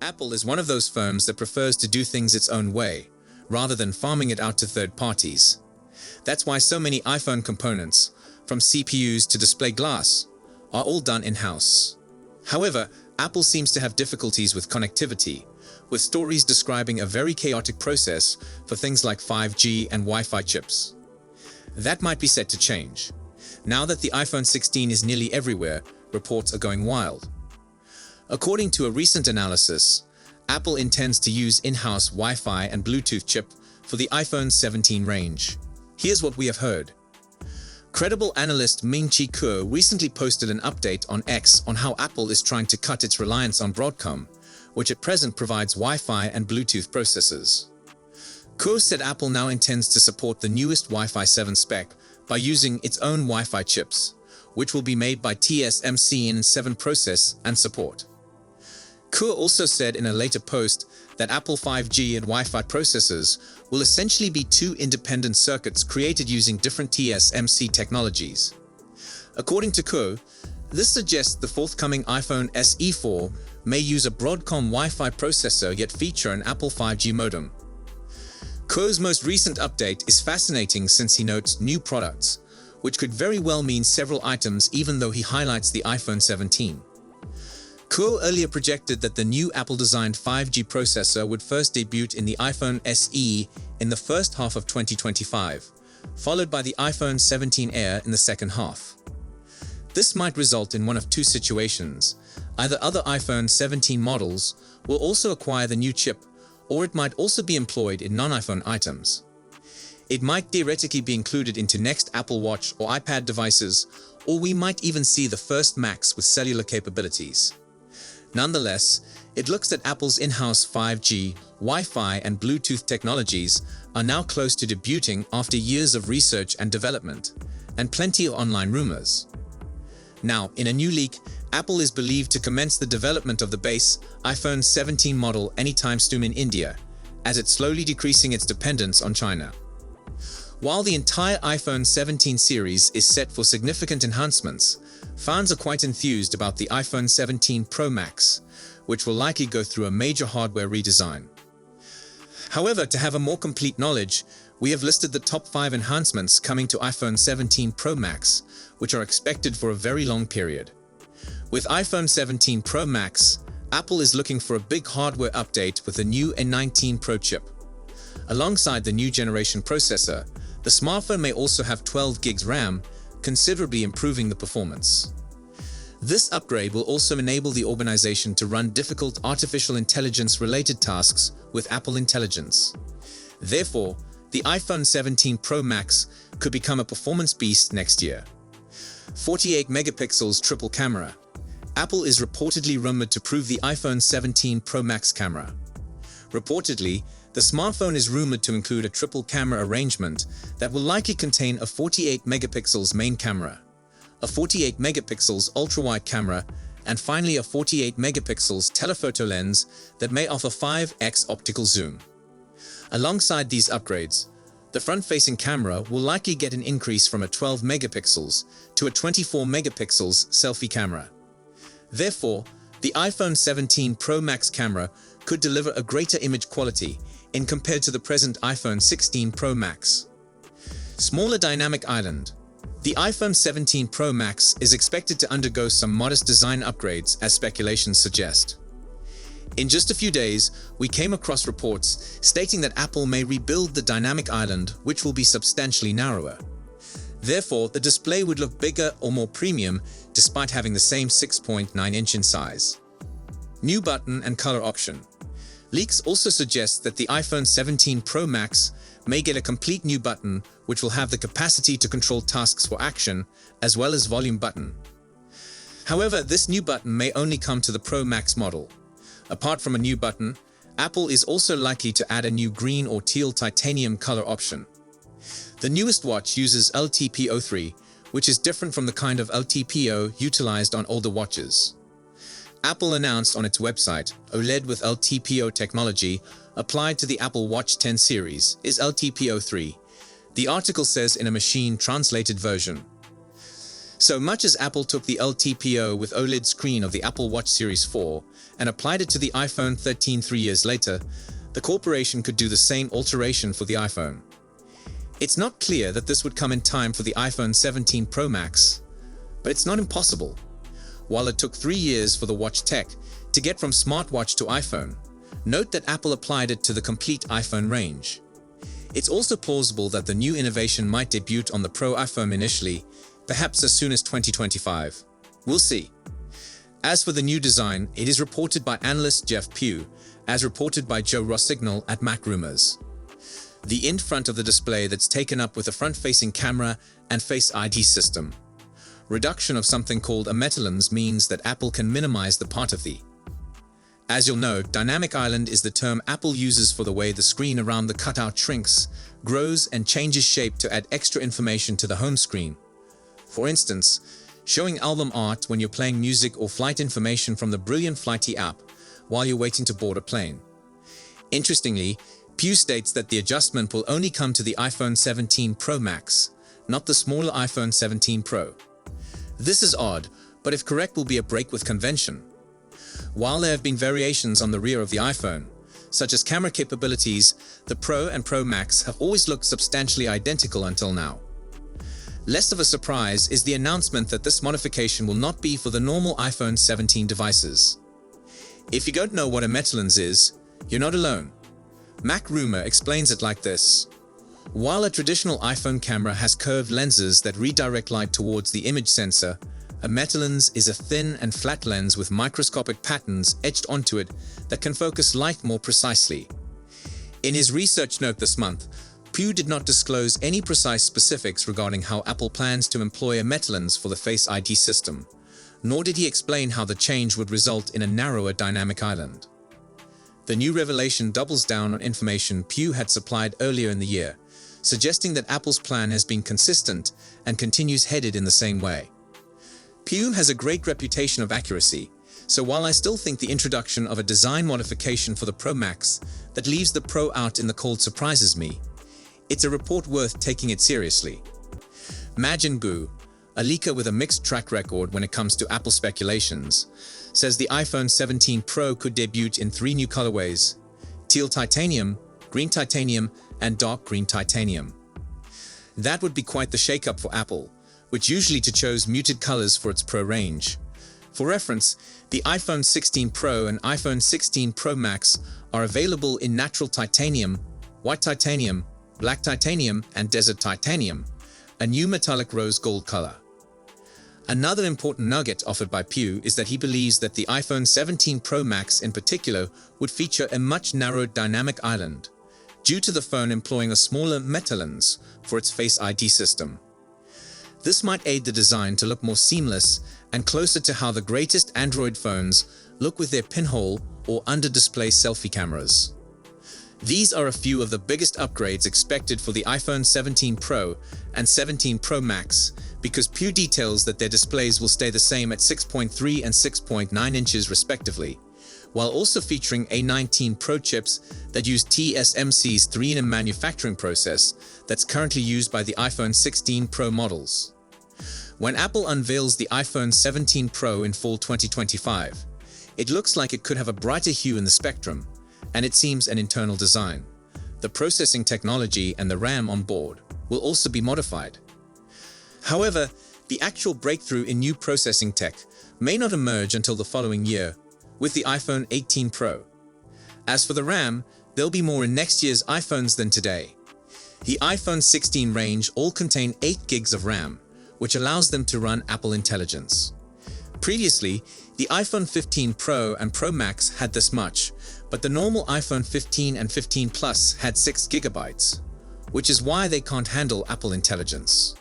Apple is one of those firms that prefers to do things its own way, rather than farming it out to third parties. That's why so many iPhone components, from CPUs to display glass, are all done in-house. However, Apple seems to have difficulties with connectivity, with stories describing a very chaotic process for things like 5G and Wi-Fi chips. That might be set to change. Now that the iPhone 16 is nearly everywhere, reports are going wild. According to a recent analysis, Apple intends to use in-house Wi-Fi and Bluetooth chip for the iPhone 17 range. Here's what we have heard. Credible analyst Ming-Chi Kuo recently posted an update on X on how Apple is trying to cut its reliance on Broadcom, which at present provides Wi-Fi and Bluetooth processors. Kuo said Apple now intends to support the newest Wi-Fi 7 spec by using its own Wi-Fi chips, which will be made by TSMC in 7 process and support. Kuo also said in a later post that Apple 5G and Wi-Fi processors will essentially be 2 independent circuits created using different TSMC technologies. According to Kuo, this suggests the forthcoming iPhone SE4 may use a Broadcom Wi-Fi processor yet feature an Apple 5G modem. Kuo's most recent update is fascinating since he notes new products, which could very well mean several items even though he highlights the iPhone 17. Kuo earlier projected that the new Apple-designed 5G processor would first debut in the iPhone SE in the first half of 2025, followed by the iPhone 17 Air in the second half. This might result in one of 2 situations. Either other iPhone 17 models will also acquire the new chip, or it might also be employed in non-iPhone items. It might theoretically be included into next Apple Watch or iPad devices, or we might even see the first Macs with cellular capabilities. Nonetheless, it looks that Apple's in-house 5G, Wi-Fi and Bluetooth technologies are now close to debuting after years of research and development, and plenty of online rumors. Now, in a new leak, Apple is believed to commence the development of the base iPhone 17 model anytime soon in India, as it's slowly decreasing its dependence on China. While the entire iPhone 17 series is set for significant enhancements, fans are quite enthused about the iPhone 17 Pro Max, which will likely go through a major hardware redesign. However, to have a more complete knowledge, we have listed the top 5 enhancements coming to iPhone 17 Pro Max, which are expected for a very long period. With iPhone 17 Pro Max, Apple is looking for a big hardware update with a new A19 Pro chip. Alongside the new generation processor, the smartphone may also have 12 GB RAM, considerably improving the performance. This upgrade will also enable the organization to run difficult artificial intelligence-related tasks with Apple Intelligence. Therefore, the iPhone 17 Pro Max could become a performance beast next year. 48 megapixels triple camera. Apple is reportedly rumored to prove the iPhone 17 Pro Max camera. Reportedly, the smartphone is rumored to include a triple camera arrangement that will likely contain a 48 megapixels main camera, a 48 megapixels ultra-wide camera, and finally a 48 megapixels telephoto lens that may offer 5x optical zoom. Alongside these upgrades, the front-facing camera will likely get an increase from a 12 megapixels to a 24 megapixels selfie camera. Therefore, the iPhone 17 Pro Max camera could deliver a greater image quality in compared to the present iPhone 16 Pro Max. Smaller dynamic island. The iPhone 17 Pro Max is expected to undergo some modest design upgrades as speculations suggest. In just a few days, we came across reports stating that Apple may rebuild the dynamic island, which will be substantially narrower. Therefore, the display would look bigger or more premium despite having the same 6.9-inch in size. New button and color option. Leaks also suggest that the iPhone 17 Pro Max may get a complete new button which will have the capacity to control tasks for action as well as volume button. However, this new button may only come to the Pro Max model. Apart from a new button, Apple is also likely to add a new green or teal titanium color option. The newest watch uses LTPO3, which is different from the kind of LTPO utilized on older watches. Apple announced on its website, OLED with LTPO technology applied to the Apple Watch 10 series is LTPO3, the article says in a machine-translated version. So much as Apple took the LTPO with OLED screen of the Apple Watch Series 4 and applied it to the iPhone 13 3 years later, the corporation could do the same alteration for the iPhone. It's not clear that this would come in time for the iPhone 17 Pro Max, but it's not impossible. While it took 3 years for the watch tech to get from smartwatch to iPhone, note that Apple applied it to the complete iPhone range. It's also plausible that the new innovation might debut on the Pro iPhone initially, perhaps as soon as 2025. We'll see. As for the new design, it is reported by analyst Jeff Pugh, as reported by Joe Rossignol at Mac Rumors. The in front of the display that's taken up with a front-facing camera and Face ID system. Reduction of something called a Metalin means that Apple can minimize the part of the. As you'll know, dynamic island is the term Apple uses for the way the screen around the cutout shrinks, grows, and changes shape to add extra information to the home screen. For instance, showing album art when you're playing music or flight information from the brilliant Flighty app while you're waiting to board a plane. Interestingly, Pugh states that the adjustment will only come to the iPhone 17 Pro Max, not the smaller iPhone 17 Pro. This is odd, but if correct will be a break with convention. While there have been variations on the rear of the iPhone, such as camera capabilities, the Pro and Pro Max have always looked substantially identical until now. Less of a surprise is the announcement that this modification will not be for the normal iPhone 17 devices. If you don't know what a Metalin is, you're not alone. Mac Rumor explains it like this. While a traditional iPhone camera has curved lenses that redirect light towards the image sensor, a Metalin is a thin and flat lens with microscopic patterns etched onto it that can focus light more precisely. In his research note this month, Pugh did not disclose any precise specifics regarding how Apple plans to employ a Metalin for the Face ID system, nor did he explain how the change would result in a narrower dynamic island. The new revelation doubles down on information Pugh had supplied earlier in the year, suggesting that Apple's plan has been consistent and continues headed in the same way. Pugh has a great reputation of accuracy, so while I still think the introduction of a design modification for the Pro Max that leaves the Pro out in the cold surprises me, it's a report worth taking it seriously. Majin Boo, a leaker with a mixed track record when it comes to Apple speculations, says the iPhone 17 Pro could debut in 3 new colorways: teal titanium, green titanium, and dark green titanium. That would be quite the shakeup for Apple, which usually chose muted colors for its Pro range. For reference, the iPhone 16 Pro and iPhone 16 Pro Max are available in natural titanium, white titanium, black titanium, and desert titanium, a new metallic rose gold color. Another important nugget offered by Pugh is that he believes that the iPhone 17 Pro Max in particular would feature a much narrowed dynamic island, due to the phone employing a smaller Metalin for its Face ID system. This might aid the design to look more seamless and closer to how the greatest Android phones look with their pinhole or under-display selfie cameras. These are a few of the biggest upgrades expected for the iPhone 17 Pro and 17 Pro Max, because Pugh details that their displays will stay the same at 6.3 and 6.9 inches respectively, while also featuring A19 Pro chips that use TSMC's 3nm manufacturing process that's currently used by the iPhone 16 Pro models. When Apple unveils the iPhone 17 Pro in fall 2025, it looks like it could have a brighter hue in the spectrum, and it seems an internal design. The processing technology and the RAM on board will also be modified. However, the actual breakthrough in new processing tech may not emerge until the following year, with the iPhone 18 Pro. As for the RAM, there'll be more in next year's iPhones than today. The iPhone 16 range all contain 8 gigs of RAM, which allows them to run Apple Intelligence. Previously, the iPhone 15 Pro and Pro Max had this much, but the normal iPhone 15 and 15 Plus had 6 gigabytes, which is why they can't handle Apple Intelligence.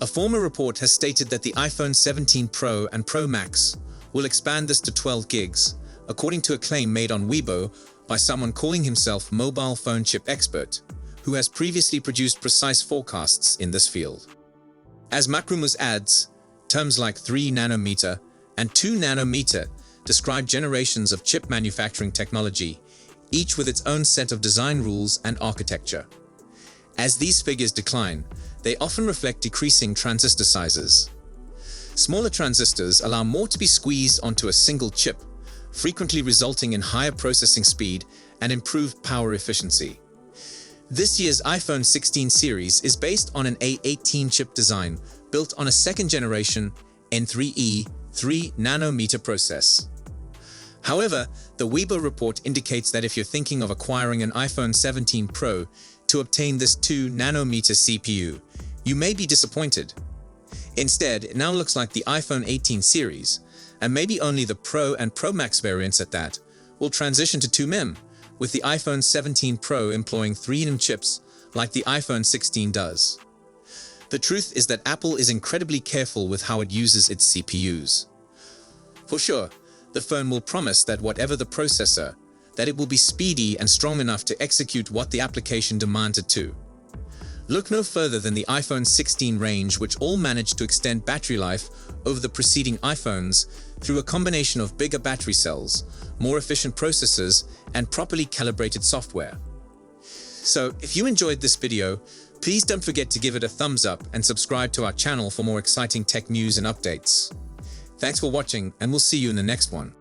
A former report has stated that the iPhone 17 Pro and Pro Max will expand this to 12 gigs, according to a claim made on Weibo by someone calling himself Mobile Phone Chip Expert, who has previously produced precise forecasts in this field. As Macrumors adds, terms like 3 nanometer and 2 nanometer describe generations of chip manufacturing technology, each with its own set of design rules and architecture. As these figures decline, they often reflect decreasing transistor sizes. Smaller transistors allow more to be squeezed onto a single chip, frequently resulting in higher processing speed and improved power efficiency. This year's iPhone 16 series is based on an A18 chip design built on a second-generation N3E 3nm process. However, the Weibo report indicates that if you're thinking of acquiring an iPhone 17 Pro to obtain this 2nm CPU, you may be disappointed. Instead, it now looks like the iPhone 18 series, and maybe only the Pro and Pro Max variants at that, will transition to 2nm, with the iPhone 17 Pro employing 3nm chips like the iPhone 16 does. The truth is that Apple is incredibly careful with how it uses its CPUs. For sure, the phone will promise that whatever the processor, that it will be speedy and strong enough to execute what the application demands it to. Look no further than the iPhone 16 range, which all managed to extend battery life over the preceding iPhones through a combination of bigger battery cells, more efficient processors, and properly calibrated software. So, if you enjoyed this video, please don't forget to give it a thumbs up and subscribe to our channel for more exciting tech news and updates. Thanks for watching, and we'll see you in the next one.